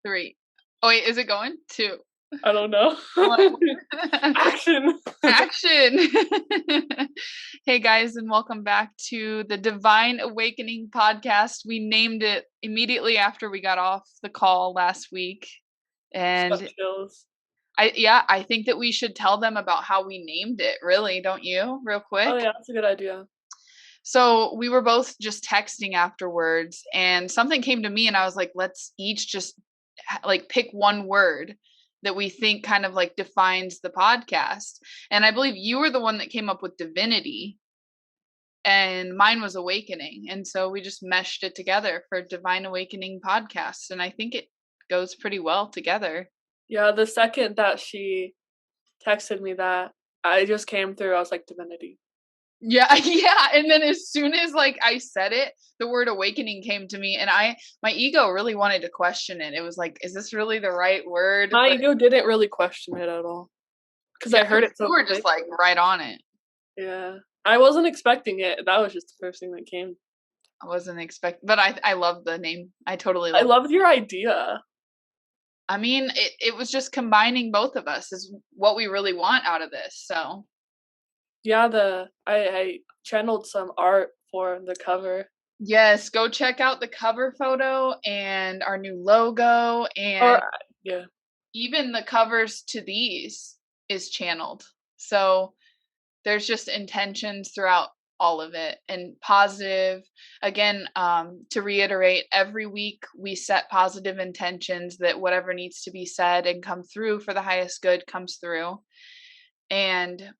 3. Oh wait, is it going? 2. I don't know. 1. Action. Action. Hey guys, and welcome back to the Divine Awakening podcast. We named it immediately after we got off the call last week. And Chills. I think that we should tell them about how we named it, really, don't you? Real quick. Oh yeah, that's a good idea. So we were both just texting afterwards, and something came to me, and I was like, let's each just like pick one word that we think kind of like defines the podcast. And I believe you were the one that came up with divinity, and mine was awakening. And so we just meshed it together for Divine Awakening podcast. And I think it goes pretty well together. Yeah, the second that she texted me that, I just came through. I was like, divinity. Yeah. And then as soon as like I said it, the word awakening came to me, and my ego really wanted to question it. It was like, is this really the right word? My ego didn't really question it at all. Because I heard it so you were just like right on it. Yeah. I wasn't expecting it. That was just the first thing that came. I wasn't expecting, but I love the name. I totally I loved your idea. I mean, it was just combining both of us is what we really want out of this. So yeah, I channeled some art for the cover. Yes, go check out the cover photo and our new logo, and yeah, even the covers to these is channeled. So there's just intentions throughout all of it, and positive. Again, to reiterate, every week we set positive intentions that whatever needs to be said and come through for the highest good comes through. And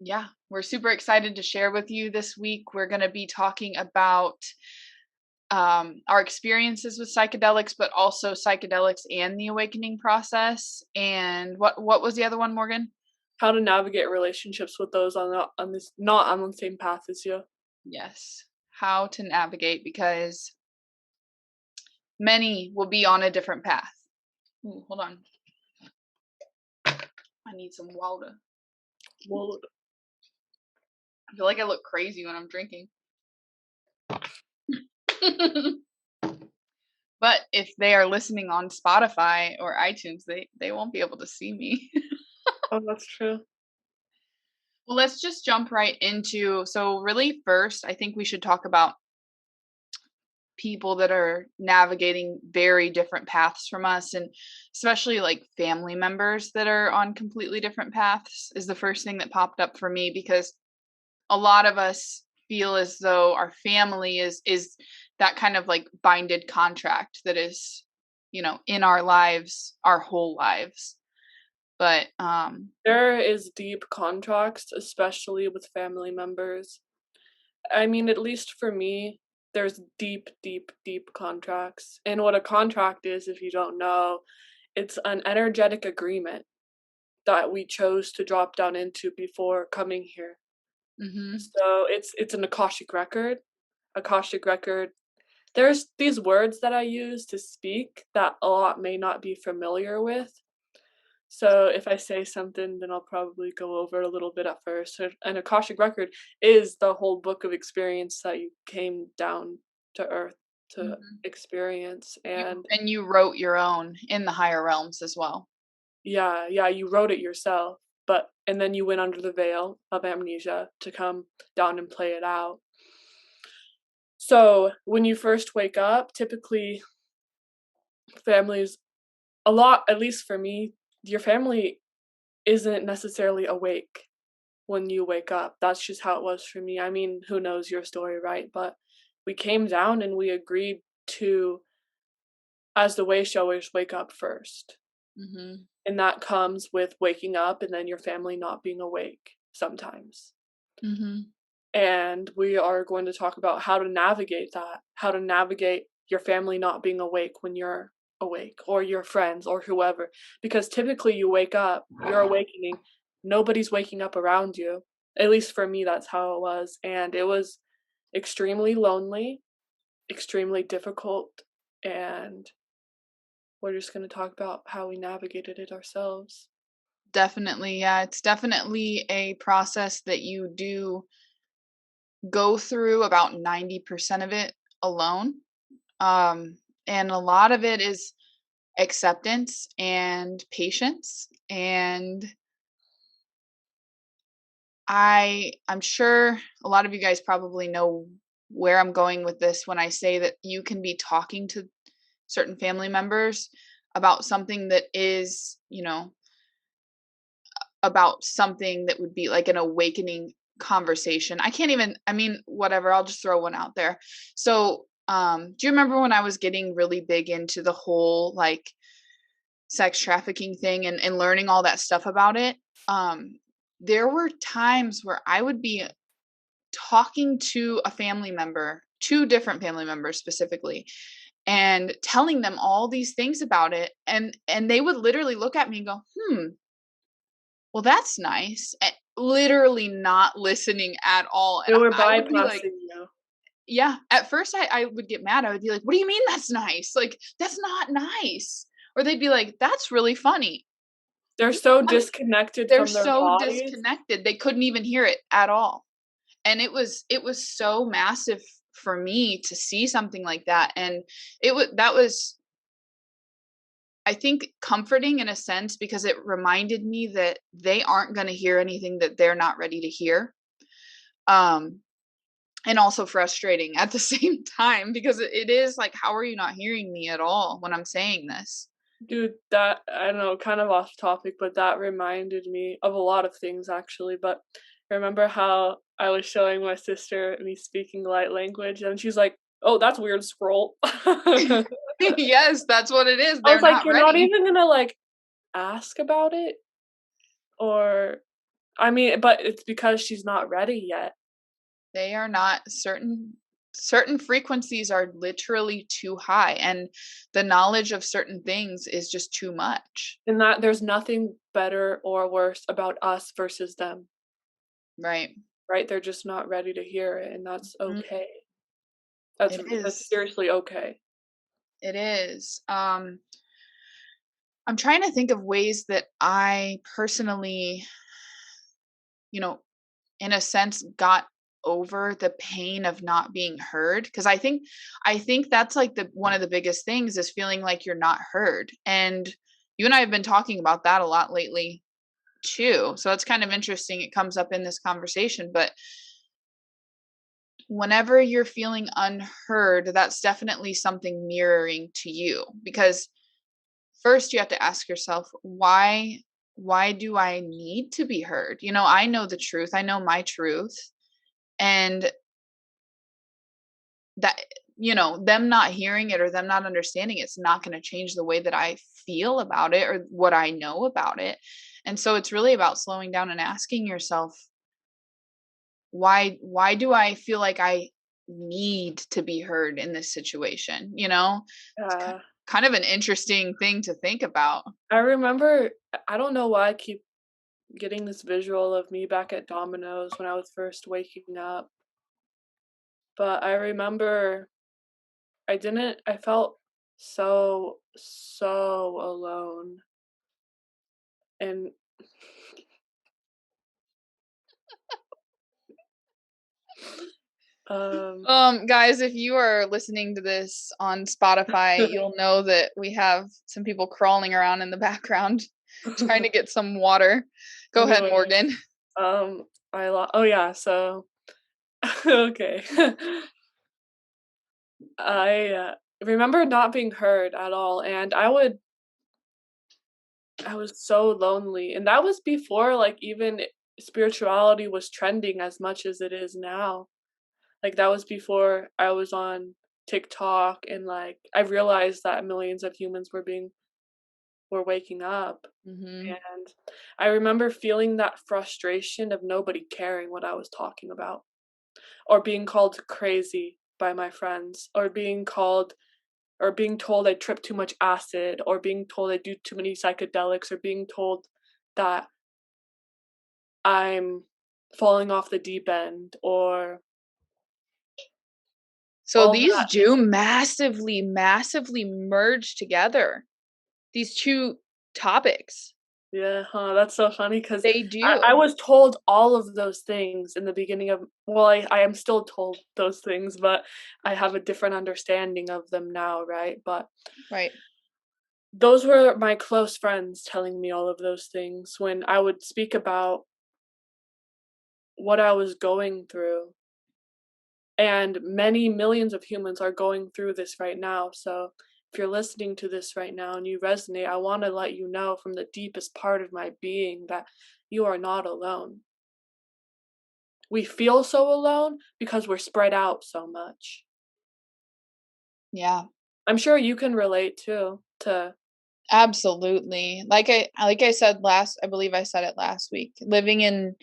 yeah, we're super excited to share with you this week. We're going to be talking about our experiences with psychedelics, but also psychedelics and the awakening process. And what was the other one, Morgan? How to navigate relationships with those not on the same path as you. Yes, how to navigate, because many will be on a different path. Ooh, hold on, I need some water. I feel like I look crazy when I'm drinking. But if they are listening on Spotify or iTunes, they won't be able to see me. Oh, that's true. Well, let's just jump right into, so really first, I think we should talk about people that are navigating very different paths from us, and especially like family members that are on completely different paths is the first thing that popped up for me, because a lot of us feel as though our family is that kind of like binded contract that is, in our lives, our whole lives. But there is deep contracts, especially with family members. I mean, at least for me, there's deep contracts. And what a contract is, if you don't know, it's an energetic agreement that we chose to drop down into before coming here. mm-hmm. So it's an Akashic record. Akashic record. There's these words that I use to speak that a lot may not be familiar with. So if I say something, then I'll probably go over a little bit at first. So an Akashic record is the whole book of experience that you came down to earth to Mm-hmm. experience. And you wrote your own in the higher realms as well. Yeah, you wrote it yourself, and then you went under the veil of amnesia to come down and play it out. So when you first wake up, typically families, at least for me, your family isn't necessarily awake when you wake up. That's just how it was for me. I mean, who knows your story, right? But we came down and we agreed to, as the way showers, wake up first. Mm-hmm. And that comes with waking up and then your family not being awake sometimes. Mm-hmm. And we are going to talk about how to navigate that, how to navigate your family not being awake when you're awake, or your friends or whoever. Because typically you wake up, you're awakening, nobody's waking up around you. At least for me, that's how it was. And it was extremely lonely, extremely difficult. And we're just going to talk about how we navigated it ourselves. Definitely. Yeah. It's definitely a process that you do go through about 90% of it alone. And And a lot of it is acceptance and patience. And I'm sure a lot of you guys probably know where I'm going with this when I say that you can be talking to certain family members about something that is, about something that would be like an awakening conversation. I mean, whatever, I'll just throw one out there. So, do you remember when I was getting really big into the whole like sex trafficking thing and learning all that stuff about it? There were times where I would be talking to a family member, two different family members specifically, and telling them all these things about it, and they would literally look at me and go, well, that's nice. Literally not listening at all. They And were I would be like, bypassing you. yeah, at first I would get mad. I would be like, what do you mean that's nice? Like, that's not nice. Or they'd be like, that's really funny. They're so I'm, disconnected they're from their so bodies. disconnected. They couldn't even hear it at all. And it was so massive for me to see something like that. And that was, I think, comforting in a sense, because it reminded me that they aren't going to hear anything that they're not ready to hear. Um, and also frustrating at the same time, because it is like, how are you not hearing me at all when I'm saying this? Dude, that I don't know, kind of off topic, but that reminded me of a lot of things actually. But remember how I was showing my sister me speaking light language, and she's like, "Oh, that's weird, scroll." I Yes, that's what it is. was They're like, not "You're not ready. even gonna like ask about it, or I mean, but it's because she's not ready yet." They are not. Certain frequencies are literally too high, and the knowledge of certain things is just too much. And that there's nothing better or worse about us versus them, Right. right? They're just not ready to hear it, and that's Mhm. okay. It That's is. seriously okay. It is. I'm trying to think of ways that I personally, you know, in a sense, got over the pain of not being heard. Because I think that's like the one of the biggest things, is feeling like you're not heard. And you and I have been talking about that a lot lately too. So it's kind of interesting. It comes up in this conversation, but whenever you're feeling unheard, that's definitely something mirroring to you, because first you have to ask yourself, why do I need to be heard? I know the truth. I know my truth. And that, them not hearing it or them not understanding it's not going to change the way that I feel about it or what I know about it. And so it's really about slowing down and asking yourself, why do I feel like I need to be heard in this situation? It's Yeah. kind of an interesting thing to think about. I remember I don't know why I keep getting this visual of me back at Domino's when I was first waking up, but I remember I felt so alone, and um Guys, if you are listening to this on Spotify, you'll know that we have some people crawling around in the background trying to get some water. Go ahead, anyway, Morgan. oh yeah, so okay. I remember not being heard at all, and I was so lonely, and that was before, like, even spirituality was trending as much as it is now. Like, that was before I was on TikTok, and, like, I realized that millions of humans were waking up, Mhm. and I remember feeling that frustration of nobody caring what I was talking about, or being called crazy by my friends, or being told I trip too much acid, or being told I do too many psychedelics, or being told that I'm falling off the deep end, or So all these that. do massively, massively merge together, these two topics. Yeah, huh, that's so funny 'cause They I do. was told all of those things in the beginning of well, I am still told those things, but I have a different understanding of them now, right? But Right. those were my close friends telling me all of those things when I would speak about what I was going through, and many millions of humans are going through this right now, so if you're listening to this right now and you resonate, I wanna let you know from the deepest part of my being that you are not alone. We feel so alone because we're spread out so much. Yeah. I'm sure you can relate too to Absolutely. Like I said last I believe I said it last week. Living in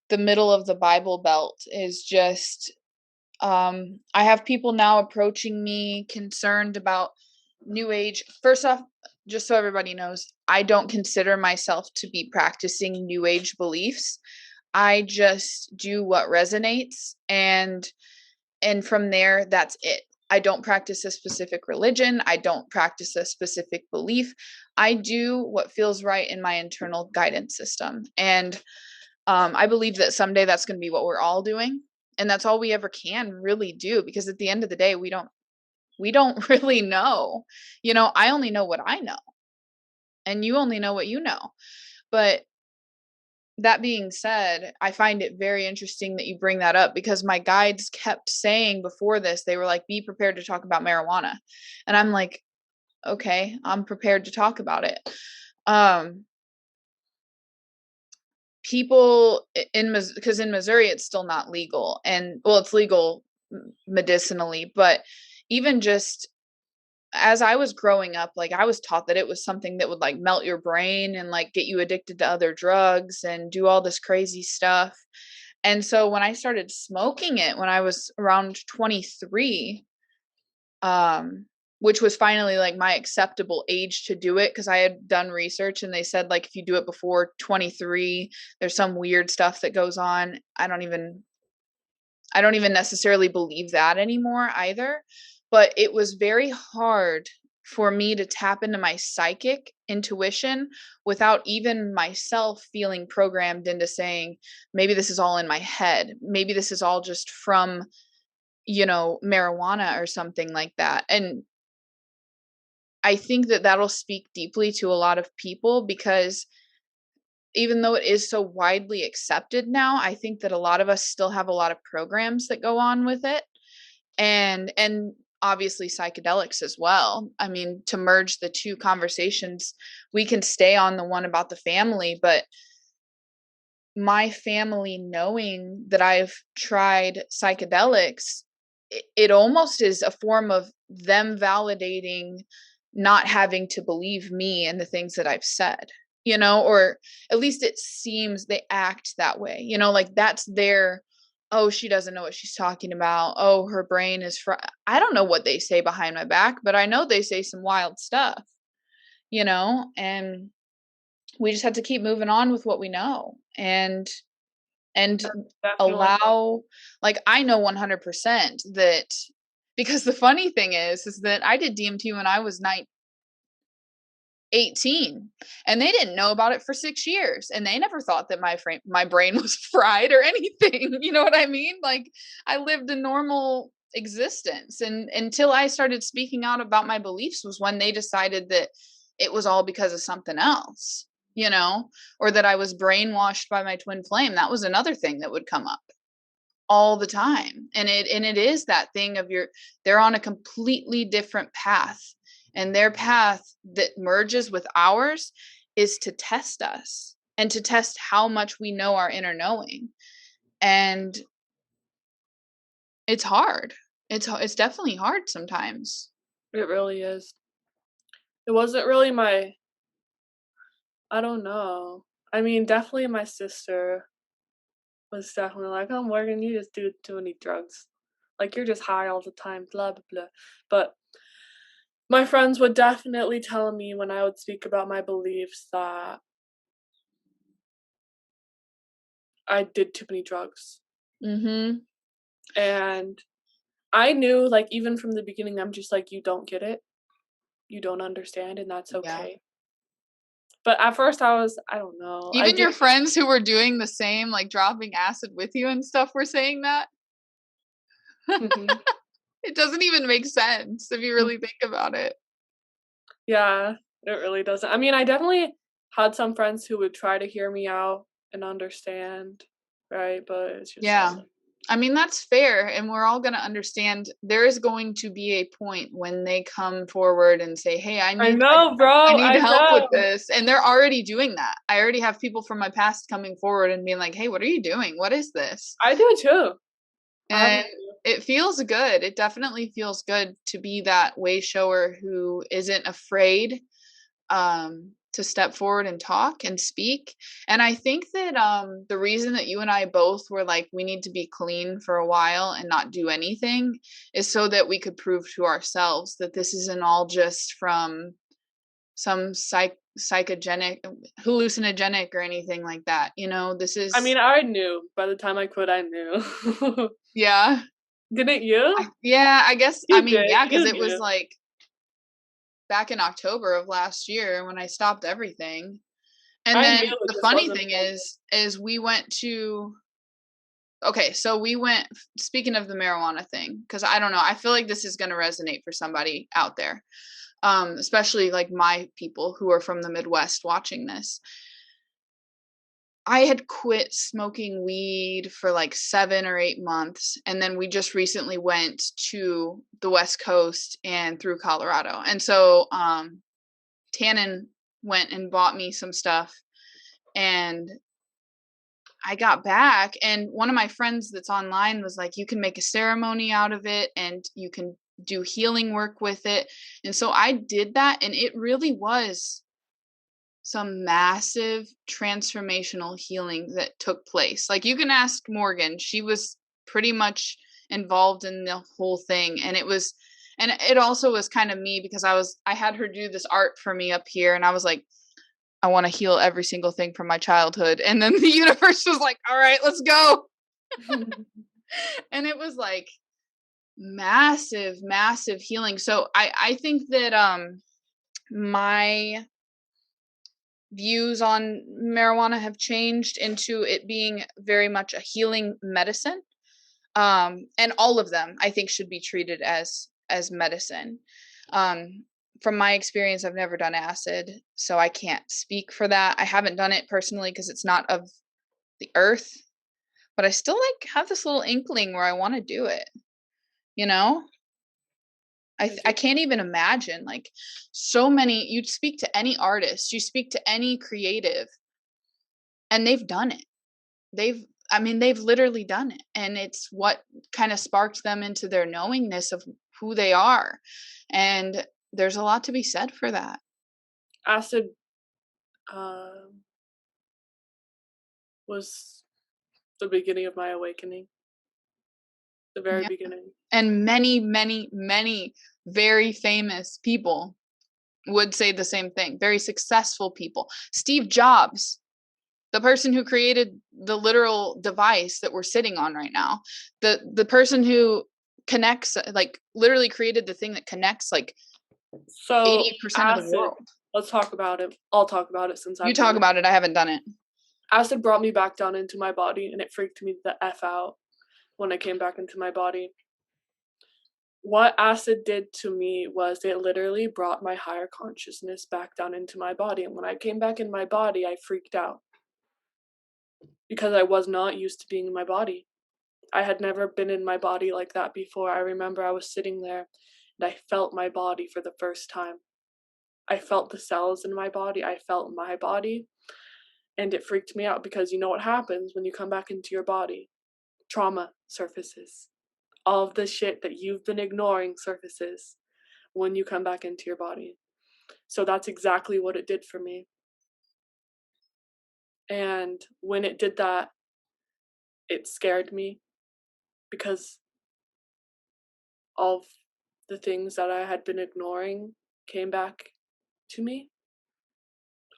the middle of the Bible Belt is just I have people now approaching me concerned about new age. First off, just so everybody knows, I don't consider myself to be practicing new age beliefs. I just do what resonates, and from there that's it. I don't practice a specific religion. I don't practice a specific belief. I do what feels right in my internal guidance system. And I believe that someday that's going to be what we're all doing. And that's all we ever can really do, because at the end of the day, we don't really know. I only know what I know, and you only know what you know. But that being said, I find it very interesting that you bring that up, because my guides kept saying before this, they were like, be prepared to talk about marijuana. And I'm like, okay, I'm prepared to talk about it. Um, People in because in Missouri it's still not legal, and well, it's legal medicinally, but even just as I was growing up, like I was taught that it was something that would like melt your brain and like get you addicted to other drugs and do all this crazy stuff. And so when I started smoking it when I was around 23, um, which was finally like my acceptable age to do it, because I had done research and they said like if you do it before 23, there's some weird stuff that goes on. I don't even necessarily believe that anymore either. But it was very hard for me to tap into my psychic intuition without even myself feeling programmed into saying, maybe this is all in my head. Maybe this is all just from, marijuana or something like that. And I think that that'll speak deeply to a lot of people, because even though it is so widely accepted now, I think that a lot of us still have a lot of programs that go on with it, and obviously psychedelics as well. I mean, to merge the two conversations, we can stay on the one about the family, but my family knowing that I've tried psychedelics, it almost is a form of them validating not having to believe me and the things that I've said, or at least it seems they act that way, like that's their, oh, she doesn't know what she's talking about. Oh, her brain is I don't know what they say behind my back, but I know they say some wild stuff, and we just have to keep moving on with what we know, and definitely allow, like, I know 100% that, because the funny thing is that I did DMT when I was 18, and they didn't know about it for 6 years, and they never thought that my brain was fried or anything, you know what I mean? Like, I lived a normal existence, and until I started speaking out about my beliefs was when they decided that it was all because of something else, or that I was brainwashed by my twin flame. That was another thing that would come up all the time, and it is that thing of they're on a completely different path, and their path that merges with ours is to test us and to test how much we know our inner knowing. And it's hard. It's definitely hard sometimes. it really is. It wasn't really my I don't know. I mean, definitely my sister was definitely like, "Oh, Morgan, you just do too many drugs. Like, you're just high all the time, blah, blah, blah." But my friends would definitely tell me when I would speak about my beliefs that I did too many drugs. Mhm. And I knew, like, even from the beginning, I'm just like, "You don't get it. You don't understand, and that's Yeah. okay." But at first I don't know. I Even did. your friends who were doing the same, like dropping acid with you and stuff, were saying that? Mhm. It doesn't even make sense if you really think about it. Yeah, it really doesn't. I mean, I definitely had some friends who would try to hear me out and understand, right? But it's just Yeah. like, I mean, that's fair, and we're all gonna understand there is going to be a point when they come forward and say, "Hey, I I know, I bro. need I help with know. this," and they're already doing that. I already have people from my past coming forward and being like, "Hey, what are you doing? What is this?" I do too. And Honestly. it feels good. It definitely feels good to be that way shower who isn't afraid to step forward and talk and speak. And I think that the reason that you and I both were like, we need to be clean for a while and not do anything is so that we could prove to ourselves that this isn't all just from some psychogenic, hallucinogenic, or anything like that. You know, this I is, mean, I knew. By the time I quit, I knew. yeah. Didn't you? Yeah, I guess, I You mean, did. yeah, because You it was knew. like back in October of last year when I stopped everything. And I then knew it the just funny wasn't thing for me. is we went to, okay, so we went, speaking of the marijuana thing, because I don't know, I feel like this is going to resonate for somebody out there, especially like my people who are from the Midwest watching this. I had quit smoking weed for like 7 or 8 months, and then we just recently went to the West Coast and through Colorado. And so Tannen went and bought me some stuff, and I got back, and one of my friends that's online was like, you can make a ceremony out of it and you can do healing work with it. And so I did that, and it really was some massive transformational healing that took place. Like, you can ask Morgan, she was pretty much involved in the whole thing. And it also was kind of me because I had her do this art for me up here, and I was like, I want to heal every single thing from my childhood. And then the universe was like, all right, let's go. And it was like massive, massive healing. So I think that my views on marijuana have changed into it being very much a healing medicine. And all of them I think should be treated as medicine. Um from my experience, I've never done acid, so I can't speak for that. I haven't done it personally because it's not of the earth, but I still like have this little inkling where I want to do it, you know? I I do. can't even imagine, like, so many, you speak to any artist, you speak to any creative, and they've done it. They've I mean, they've literally done it, and it's what kind of sparked them into their knowingness of who they are. And there's a lot to be said for that. Acid um, was the beginning of my awakening. The very Yeah. beginning. And many, many, many very famous people would say the same thing. Very successful people. Steve Jobs, the person who created the literal device that we're sitting on right now, the person who connects, like literally created the thing that connects like So 80% of the acid, world. let's talk about it. I'll talk about it since You I've done talk it. about it, I haven't done it. Acid brought me back down into my body and it freaked me the F out when I came back into my body. What acid did to me was it literally brought my higher consciousness back down into my body. And when I came back in my body, I freaked out because I was not used to being in my body. I had never been in my body like that before. I remember I was sitting there and I felt my body for the first time. I felt the cells in my body. I felt my body. And it freaked me out because you know what happens when you come back into your body? Trauma surfaces. All of the shit that you've been ignoring surfaces when you come back into your body. So that's exactly what it did for me. And when it did that, it scared me because all of the things that I had been ignoring came back to me.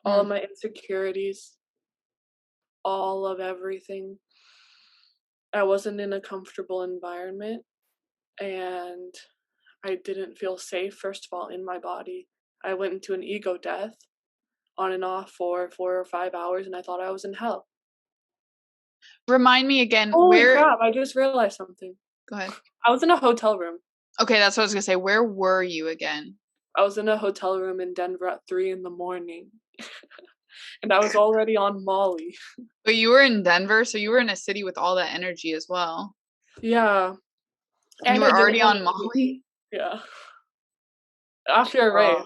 All of Mm, my insecurities, all of everything. I wasn't in a comfortable environment and I didn't feel safe, first of all, in my body. I went into an ego death on and off for 4 or 5 hours, and I thought I was in hell. Remind me again, Holy where crap, I just realized something. go ahead. I was in a hotel room. Okay, that's what I was gonna say. Where were you again? I was in a hotel room in Denver at 3 in the morning, and I was already on Molly. But you were in Denver, so you were in a city with all that energy as well. Yeah, And you and I were didn't already wanna on leave. Molly? Yeah, after a Oh. rave.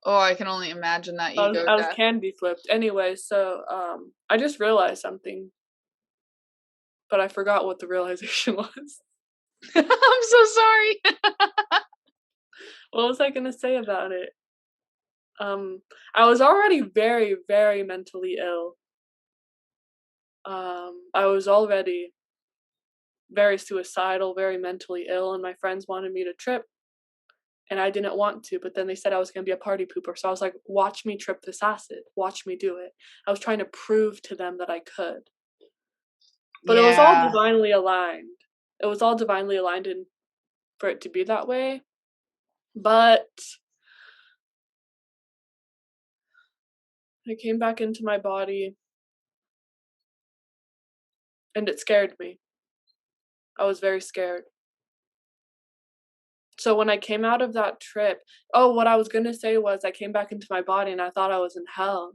Oh, I can only imagine that ego I was death. candy flipped. Anyway, so, I just realized something, but I forgot what the realization was. I'm so sorry. What was I gonna say about it? I was already very, very mentally ill. I was already very suicidal, very mentally ill, and my friends wanted me to trip, and I didn't want to, but then they said I was gonna be a party pooper, so I was like, "Watch me trip this acid. Watch me do it." I was trying to prove to them that I could. But it was all Yeah. divinely aligned. It was all divinely aligned and for it to be that way, but I came back into my body and it scared me. I was very scared. So when I came out of that trip, oh, what I was gonna say was I came back into my body and I thought I was in hell.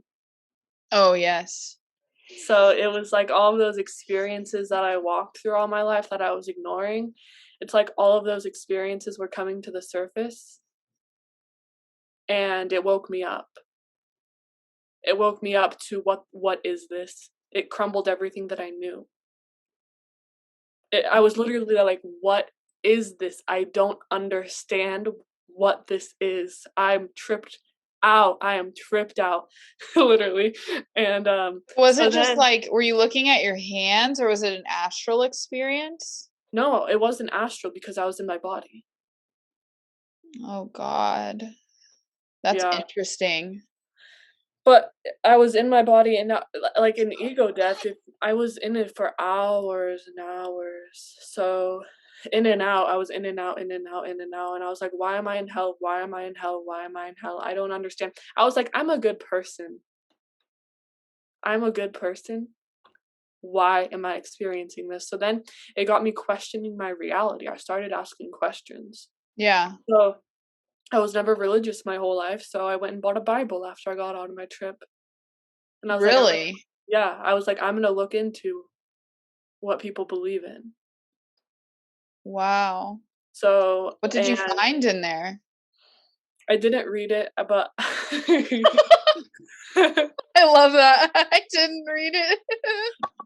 Oh, yes. So it was like all of those experiences that I walked through all my life that I was ignoring. It's like all of those experiences were coming to the surface and it woke me up. It woke me up to what is this? It crumbled everything that I knew. I was literally like, "What is this? I don't understand what this is. I'm tripped out. I am tripped out," literally. And Was so it just then like, were you looking at your hands or was it an astral experience? no, it wasn't astral because I was in my body. Oh, God. That's Yeah. interesting. But I was in my body and not like an ego death, if I was in it for hours and hours. So in and out, I was in and out, in and out, in and out. And I was like, why am I in hell? Why am I in hell? Why am I in hell? I don't understand. I was like, I'm a good person. I'm a good person. Why am I experiencing this? So then it got me questioning my reality. I started asking questions. Yeah. So I was never religious my whole life. So I went and bought a Bible after I got out of my trip. And I was like, Really? yeah, I was like, I'm gonna look into what people believe in. Wow. So, What did you and find in there? I didn't read it, but I love that. I didn't read it.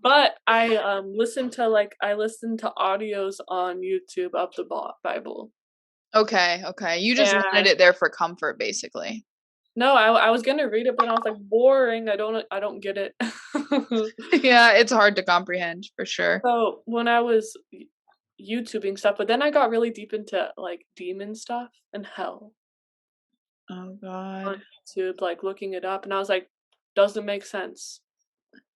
but I I listened to audios on YouTube of the Bible. Okay, okay. You just wanted And it there for comfort, basically. no, I was gonna read it, but I was like boring. I don't get it. Yeah, it's hard to comprehend for sure. So when I was YouTubing stuff, but then I got really deep into like demon stuff and hell. Oh On God. YouTube, like, looking it up, and I was like, "Doesn't make sense.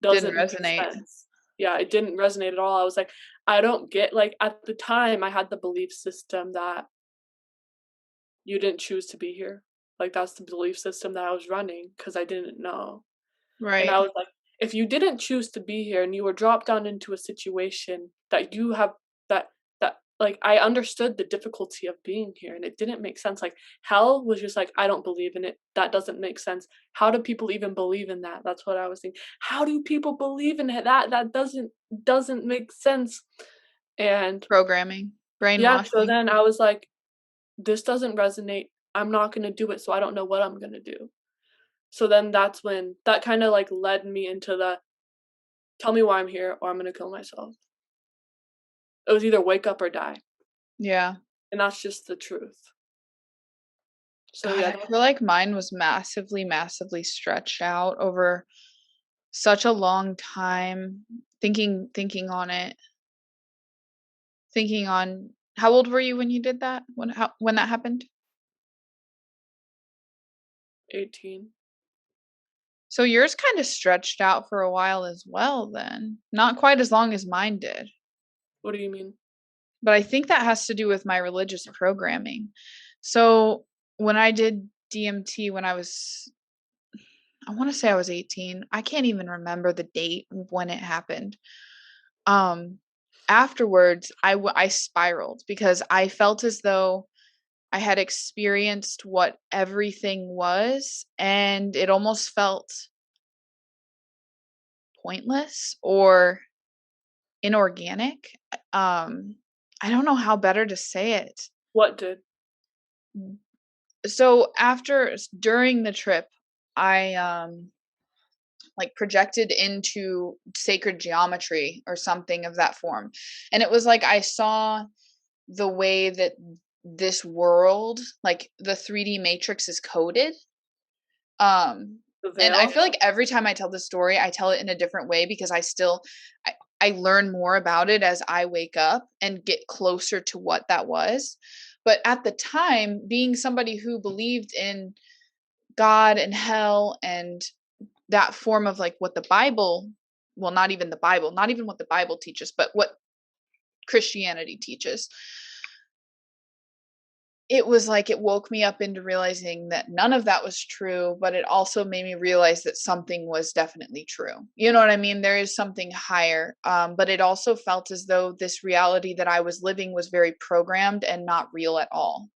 Didn't Doesn't make resonate. sense." Yeah, it didn't resonate at all. I was like, "I don't get" like, at the time, I had the belief system that you didn't choose to be here. Like, that's the belief system that I was running because I didn't know. And Right. I was like, if you didn't choose to be here and you were dropped down into a situation that you have that like I understood the difficulty of being here and it didn't make sense. Like hell was just like, I don't believe in it. That doesn't make sense. How do people even believe in that? That's what I was thinking. How do people believe in it? That doesn't make sense. And Programming, yeah, so brainwashing. then I was like, this doesn't resonate. I'm not gonna do it, so I don't know what I'm gonna do. So then that's when that kinda, like, led me into the, "Tell me why I'm here or I'm gonna kill myself." It was either wake up or die, Yeah. and that's just the truth. So, God, yeah, I feel like mine was massively, massively stretched out over such a long time, thinking on it, thinking on how old were you when you did that? When that happened? 18. So yours kind of stretched out for a while as well then. Not quite as long as mine did. What do you mean? But I think that has to do with my religious programming. So when I did DMT when I was I want to say I was 18. I can't even remember the date of when it happened. Um, Afterwards, I spiraled because I felt as though I had experienced what everything was, and it almost felt pointless or inorganic. Um, I don't know how better to say it. What did? So during the trip, I like projected into sacred geometry or something of that form. And it was like I saw the way that this world, like the 3D matrix is coded. Um The and I veil? feel like every time I tell the story, I tell it in a different way because I, I learn more about it as I wake up and get closer to what that was. But at the time, being somebody who believed in God and hell and that form of like what the Bible, well, not even the Bible, not even what the Bible teaches, but what Christianity teaches, it was like it woke me up into realizing that none of that was true, but it also made me realize that something was definitely true. You know what I mean? There is something higher. But it also felt as though this reality that I was living was very programmed and not real at all.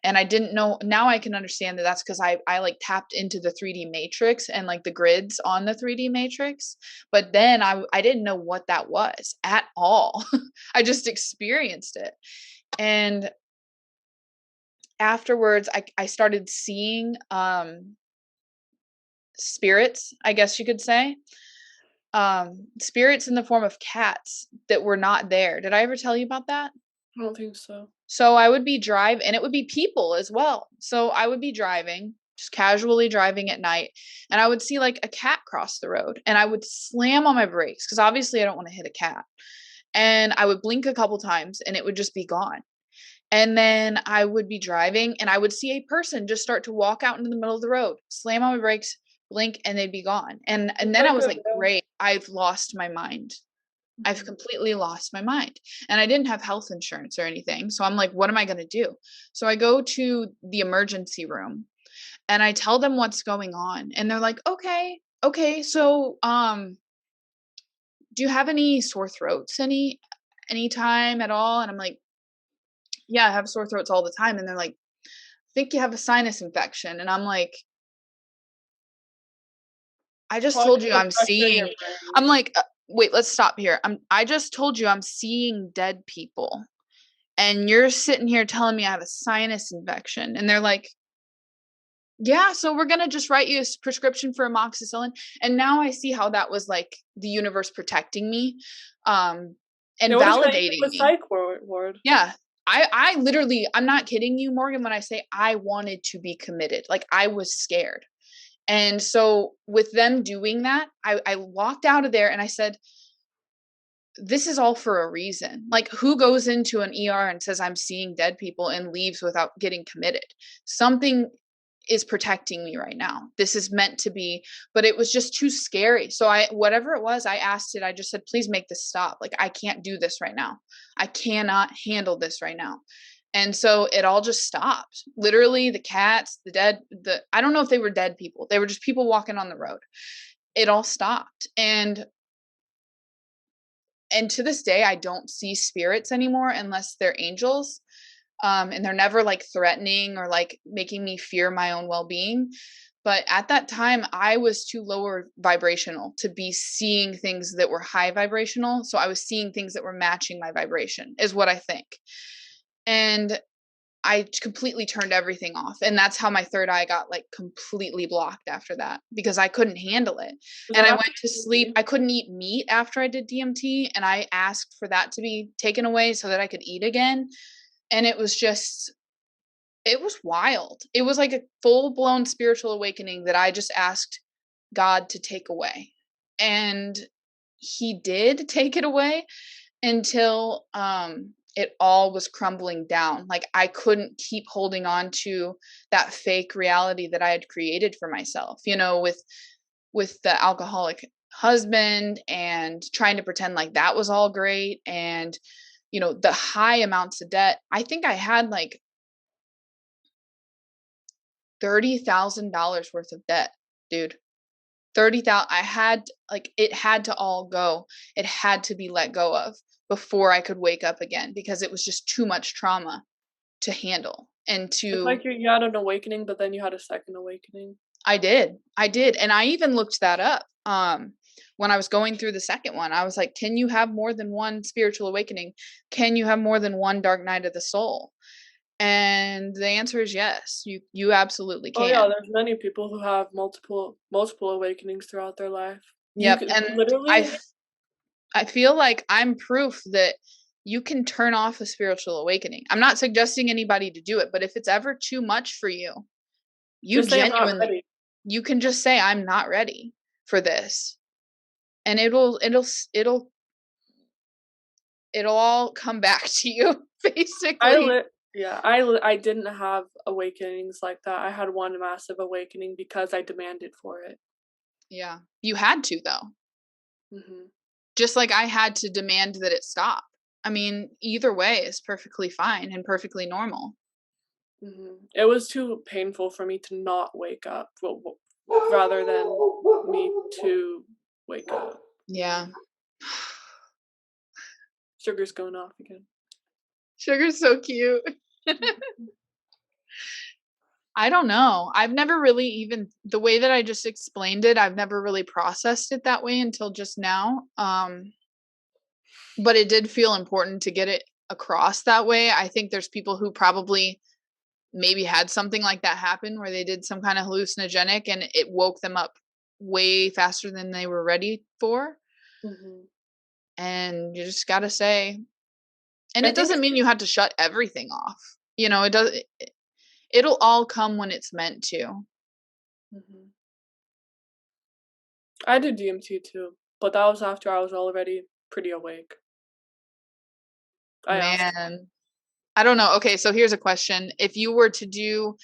And I didn't know. Now I can understand that that's because I like tapped into the 3D matrix and like the grids on the 3D matrix. But then I didn't know what that was at all. I just experienced it. And afterwards I started seeing spirits, I guess you could say. Spirits in the form of cats that were not there. Did I ever tell you about that? I don't think so. So I would be driving, and it would be people as well. So I would be driving, just casually driving at night, and I would see like a cat cross the road, and I would slam on my brakes because obviously I don't want to hit a cat. And I would blink a couple times and it would just be gone. And then I would be driving and I would see a person just start to walk out into the middle of the road, slam on my brakes, blink, and they'd be gone. And It's then I like was a like, veil. great, I've lost my mind. I've Mhm. completely lost my mind. And I didn't have health insurance or anything. So I'm like, what am I going to do? So I go to the emergency room and I tell them what's going on. And they're like, okay. So do you have any sore throats any time at all? And I'm like, yeah, I have sore throats all the time. And they're like, think you have a sinus infection. And I'm like, I just Probably told you just the I'm pressure in your seeing, I'm brain. like, wait, let's stop here. I just told you I'm seeing dead people. And you're sitting here telling me I have a sinus infection. And they're like, yeah, so we're going to just write you a prescription for amoxicillin. And now I see how that was like the universe protecting me, They and would have sent you validating to a me. psych ward. Yeah. I literally, I'm not kidding you, Morgan, when I say I wanted to be committed. Like I was scared. And so with them doing that, I walked out of there and I said, this is all for a reason. Like who goes into an ER and says, I'm seeing dead people and leaves without getting committed? Something is protecting me right now. This is meant to be, but it was just too scary. So whatever it was, I asked it. I just said, please make this stop. Like, I can't do this right now. I cannot handle this right now. And so it all just stopped. Literally the cats, I don't know if they were dead people. They were just people walking on the road. It all stopped. And to this day, I don't see spirits anymore unless they're angels. And they're never like threatening or like making me fear my own well-being. But at that time, I was too lower vibrational to be seeing things that were high vibrational. So I was seeing things that were matching my vibration, is what I think. And I completely turned everything off. And that's how my third eye got like completely blocked after that because I couldn't handle it. Was And that I after went to sleep. DMT? I couldn't eat meat after I did DMT. And I asked for that to be taken away so that I could eat again. And it was wild. It was like a full blown spiritual awakening that I just asked God to take away. And he did take it away until it all was crumbling down. Like I couldn't keep holding on to that fake reality that I had created for myself, with the alcoholic husband and trying to pretend like that was all great, and the high amounts of debt. I think I had like $30,000 worth of debt, dude. 30,000, I had, like, it had to all go. It had to be let go of before I could wake up again, because it was just too much trauma to handle and It's to like you had an awakening, but then you had a second awakening. I did, and I even looked that up, when I was going through the second one. I was like, "Can you have more than one spiritual awakening? Can you have more than one dark night of the soul?" And the answer is yes, you absolutely Oh yeah, can. there's many people who have multiple awakenings throughout their life. You Yep, could and literally I feel like I'm proof that you can turn off a spiritual awakening. I'm not suggesting anybody to do it, but if it's ever too much for you, you just say I'm not genuinely ready. you can just say, "I'm not ready for this." And it'll all come back to you, I basically. lit yeah, I didn't have awakenings like that. I had one massive awakening because I demanded for it. Yeah. You had to, though. Mhm. Just like I had to demand that it stop. I mean, either way is perfectly fine and perfectly normal. Mhm. It was too painful for me to not wake up, rather than me to wake up. Yeah. Sugar's going off again. Sugar's so cute. Mhm. I don't know. I've never really, even the way that I just explained it, I've never really processed it that way until just now. But it did feel important to get it across that way. I think there's people who probably maybe had something like that happen where they did some kind of hallucinogenic and it woke them up way faster than they were ready for. Mhm. And you just got to say, and I it think doesn't it's mean you have to shut everything off. You know, it does it'll all come when it's meant to. Mhm. I did DMT too, but that was after I was already pretty awake. I asked Man, I don't know. Okay, so here's a question. If you were to do,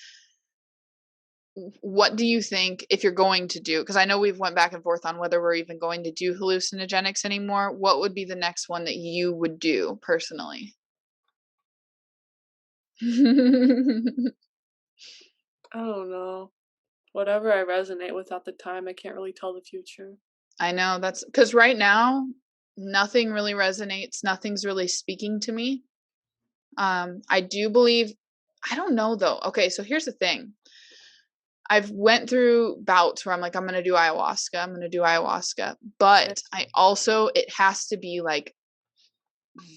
what do you think, if you're going to do, because I know we've went back and forth on whether we're even going to do hallucinogenics anymore, what would be the next one that you would do personally? I don't know. Whatever I resonate with at the time, I can't really tell the future. I know, that's because right now nothing really resonates, nothing's really speaking to me. I do believe, I don't know though. Okay, so here's the thing. I've went through bouts where I'm like, I'm gonna do ayahuasca, I'm gonna do ayahuasca. Eh, But I also, it has to be like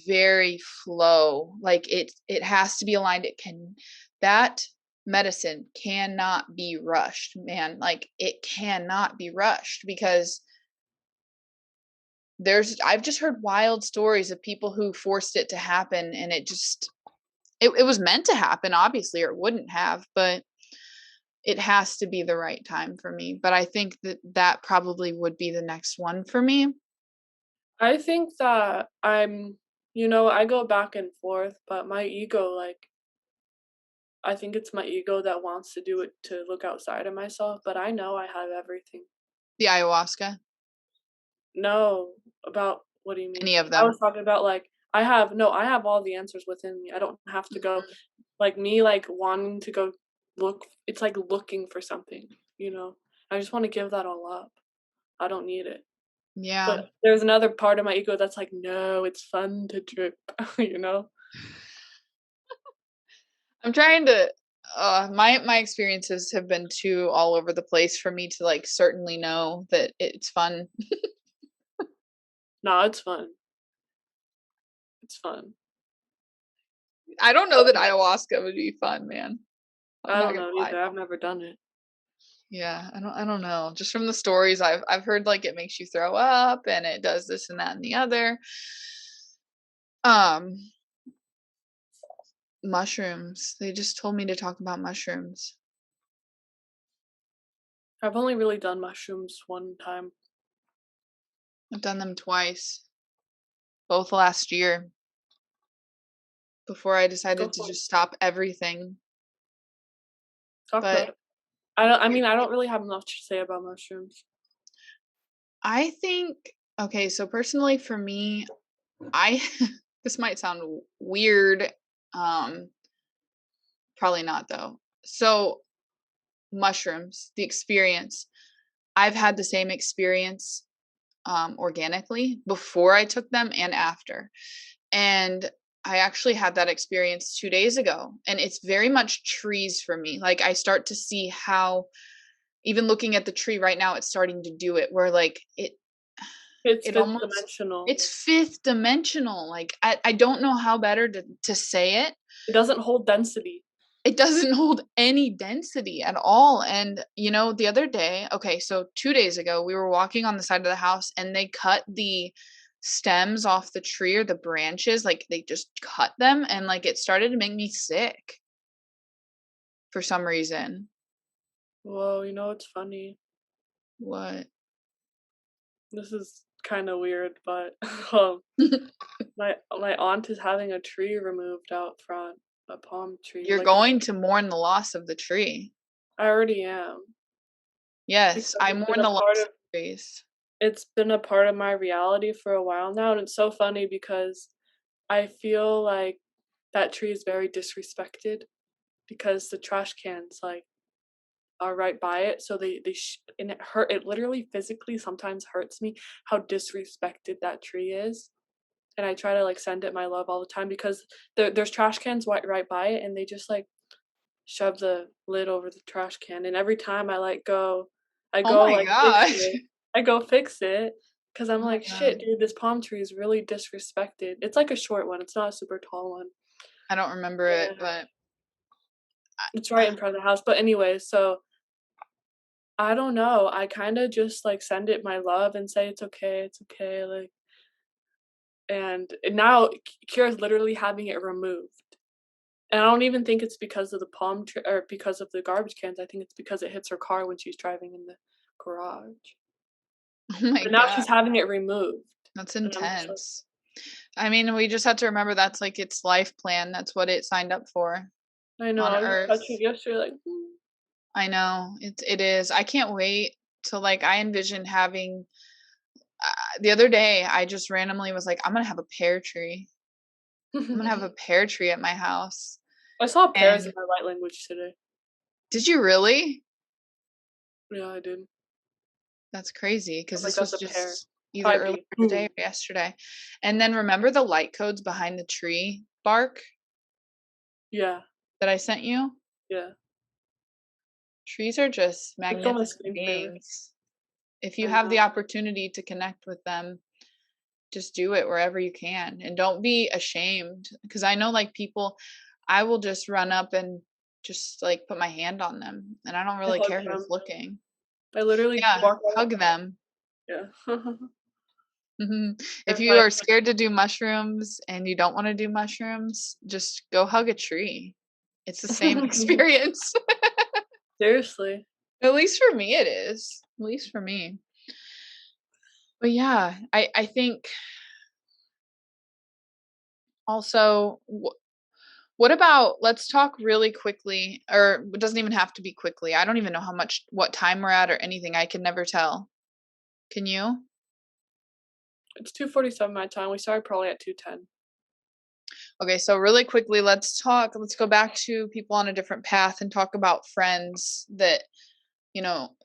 very flow. Like it has to be aligned. It can, that medicine cannot be rushed, man. Like it cannot be rushed because I've just heard wild stories of people who forced it to happen and it just, it was meant to happen, obviously, or it wouldn't have, but it has to be the right time for me. But I think that that probably would be the next one for me. I think that I go back and forth, but my ego, like, I think it's my ego that wants to do it to look outside of myself, but I know I have everything. The ayahuasca, No, about what do you mean? any of I was them. talking about like I have all the answers within me. I don't have to go like me like wanting to go look it's like looking for something, you know. I just want to give that all up. I don't need it. Yeah. But there's another part of my ego that's like, no, it's fun to trip, you know? I'm trying to, my experiences have been too all over the place for me to like certainly know that it's fun. No, it's fun. It's fun. I don't know that ayahuasca would be fun, man. I'm I not don't gonna know lie. either. I've never done it. Yeah, I don't know. Just from the stories I've heard, like it makes you throw up and it does this and that and the other. Um, Mushrooms. They just told me to talk about mushrooms. I've only really done mushrooms one time. I've done them twice, both last year, before I Go decided to for it. just stop everything. Talk about But it. I mean, I don't really have much to say about mushrooms. I think, okay, so personally for me, I this might sound weird. Um, Probably not though. So mushrooms, the experience. I've had the same experience organically before I took them and after. And I actually had that experience 2 days ago, and it's very much trees for me. Like, I start to see how even looking at the tree right now, it's starting to do it where, like, It's it fifth almost dimensional. it's fifth dimensional. Like, I don't know how better to say it. It doesn't hold density. It doesn't hold any density at all, and, the other day okay, so 2 days ago, we were walking on the side of the house, and they cut the stems off the tree or the branches, like, they just cut them, and, like, it started to make me sick for some reason. Whoa, you know what's funny? What? This is kinda weird, but, um, my aunt is having a tree removed out front, a palm tree, You're like, going to mourn the loss of the tree. I already am, Yes, because I mourn the loss of trees. it's been a part of my reality for a while now, and it's so funny because I feel like that tree is very disrespected because the trash cans, like, are right by it, so and it literally physically sometimes hurts me how disrespected that tree is, and I try to, like, send it my love all the time because there's trash cans right by it, and they just, like, shove the lid over the trash can, and every time I Oh go, my like, fix gosh. it I go fix it because 'cause I'm Oh my like, "Shit, god. dude, this palm tree is really disrespected." It's like a short one, it's not a super tall one. I don't remember it, Yeah. but It's right in front of the house, but anyway, so I don't know, I kinda just, like, send it my love and say, it's okay," like, and now Kira's literally having it removed, and I don't even think it's because of the palm tree or because of the garbage cans, I think it's because it hits her car when she's driving in the garage. oh my But now god. she's having it removed, That's and I'm just like, intense. I mean, we just have to remember that's like its life plan. That's what it signed up for I know, on I was just Earth. touching it yesterday, like, "Mm." I know. It is. I can't wait to like I envision having the other day I just randomly was like, I'm gonna have a pear tree. I'm gonna have a pear tree at my house. I saw pears in And my light language today. did you really? Yeah, I did. That's crazy I because was like, this was "That's a pear." just either earlier 5D. today Boom. or yesterday. And then remember the light codes behind the tree bark Yeah, that I sent you? yeah. Trees are just It's on my magnificent screensaver. beings. If you I have the know. opportunity to connect with them, just do it wherever you can and don't be ashamed because I know like people I will just run up and just like put my hand on them and I don't I really hug care who's them. looking. I literally Yeah, walk out. hug them. Yeah. Mhm. If If you I are scared to do mushrooms and you don't want to do mushrooms, just go hug a tree. It's the same experience. seriously. At least for me it is. At least for me. But yeah, I think also what about let's talk really quickly, or it doesn't even have to be quickly. I don't even know what time we're at or anything. I can never tell. Can you? It's 2:47 my time, we started probably at 2:10. Okay, so really quickly, let's go back to people on a different path and talk about friends that, you know,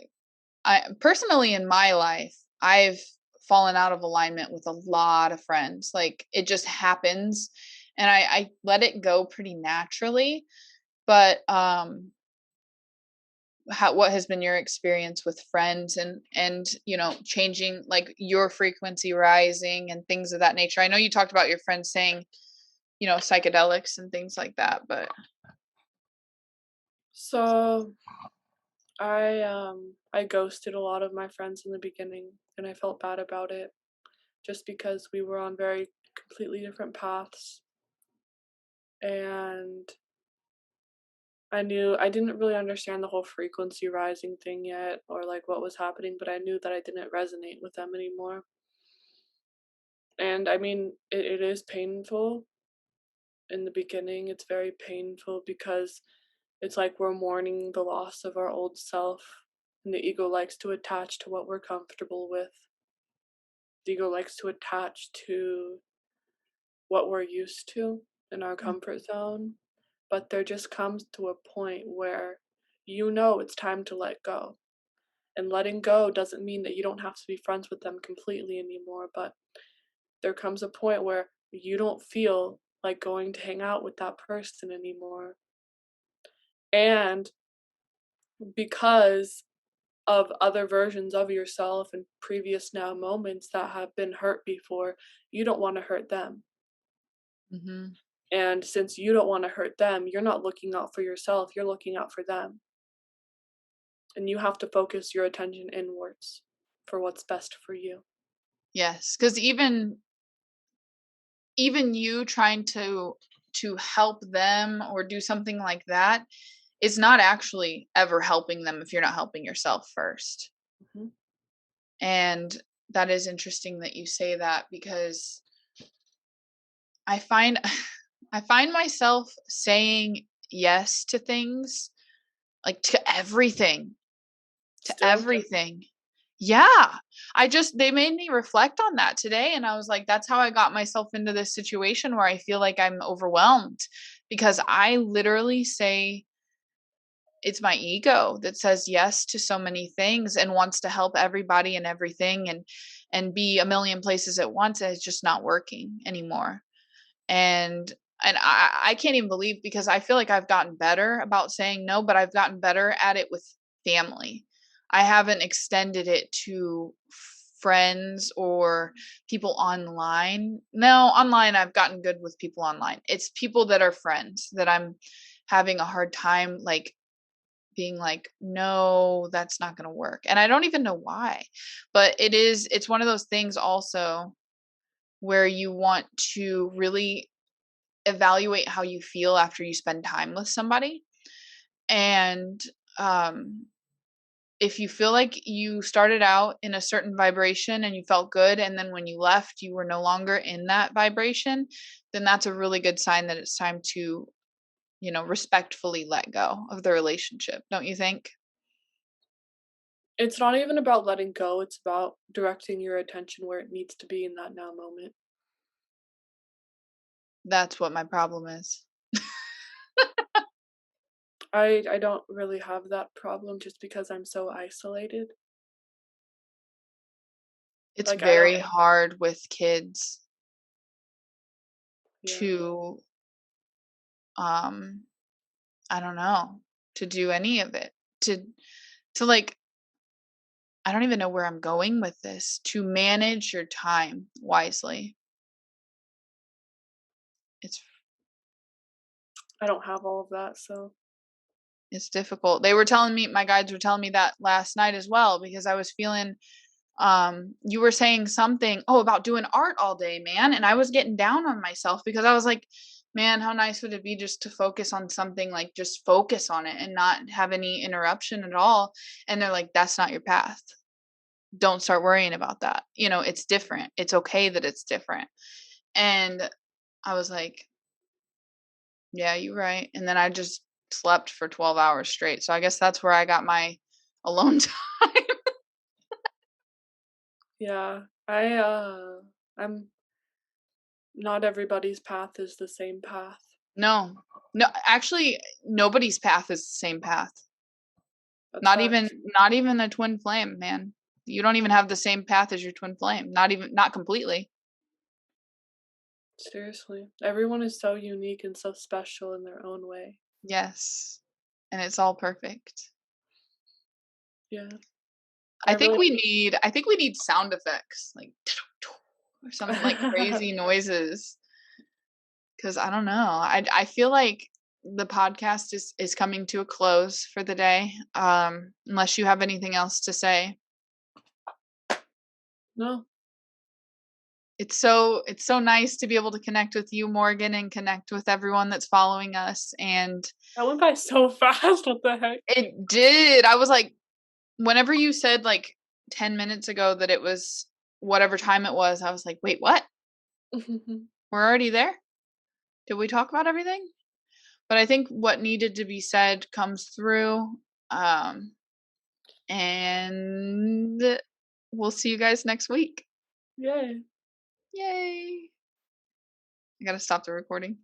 I personally in my life, I've fallen out of alignment with a lot of friends. Like it just happens and I let it go pretty naturally. But what has been your experience with friends and changing like your frequency rising and things of that nature? I know you talked about your friends saying psychedelics and things like that, but So, I ghosted a lot of my friends in the beginning, and I felt bad about it, just because we were on very completely different paths, and I didn't really understand the whole frequency rising thing yet, or, like, what was happening, but I knew that I didn't resonate with them anymore, and, I mean, it is painful in the beginning, it's very painful because it's like we're mourning the loss of our old self, and the ego likes to attach to what we're comfortable with. The ego likes to attach to what we're used to in our mm, comfort zone, but there just comes to a point where you know it's time to let go. And letting go doesn't mean that you don't have to be friends with them completely anymore, but there comes a point where you don't feel like going to hang out with that person anymore. And because of other versions of yourself and previous now moments that have been hurt before, you don't want to hurt them. Mhm. And since you don't want to hurt them, you're not looking out for yourself, you're looking out for them. And you have to focus your attention inwards for what's best for you. Yes, because even you trying to help them or do something like that is not actually ever helping them if you're not helping yourself first. Mhm. And that is interesting that you say that because I find I find myself saying yes to things, like to everything, to Still? everything. Yeah. They made me reflect on that today and I was like that's how I got myself into this situation where I feel like I'm overwhelmed because I literally say it's my ego that says yes to so many things and wants to help everybody and everything and be a million places at once and it's just not working anymore. And I can't even believe because I feel like I've gotten better about saying no, but I've gotten better at it with family. I haven't extended it to friends or people online. No, online I've gotten good with people online. It's people that are friends that I'm having a hard time like being like, no, that's not going to work. And I don't even know why. But it's one of those things also where you want to really evaluate how you feel after you spend time with somebody. And um, if you feel like you started out in a certain vibration and you felt good, and then when you left, you were no longer in that vibration, then that's a really good sign that it's time to, respectfully let go of the relationship. Don't you think? It's not even about letting go, it's about directing your attention where it needs to be in that now moment. That's what my problem is. I don't really have that problem just because I'm so isolated. It's Like, I don't. very hard with kids Yeah. to, um, I don't know, to do any of it. To like I don't even know where I'm going with this. To manage your time wisely. It's I don't have all of that, so it's difficult. My guides were telling me that last night as well because I was feeling you were saying something about doing art all day, man, and I was getting down on myself because I was like, man, how nice would it be just to focus on something, like just focus on it and not have any interruption at all. And they're like, that's not your path. Don't start worrying about that. It's different. It's okay that it's different. And I was like, yeah, you're right. And then I just slept for 12 hours straight. So I guess that's where I got my alone time. yeah. I'm not everybody's path is the same path. No. No, actually nobody's path is the same path. That's Not even facts. not even a twin flame, man. You don't even have the same path as your twin flame. Not completely. Seriously. Everyone is so unique and so special in their own way. Yes. And it's all perfect. Yeah. I really I think we need sound effects like or some like crazy noises. Cause I don't know. I feel like the podcast is coming to a close for the day. Unless you have anything else to say. No. It's so nice to be able to connect with you, Morgan, and connect with everyone that's following us. And That went by so fast, what the heck? it did. I was like, whenever you said like 10 minutes ago that it was whatever time it was, I was like, wait, what? We're already there? Did we talk about everything? But I think what needed to be said comes through. Um, and we'll see you guys next week. Yay. Yay. I gotta stop the recording.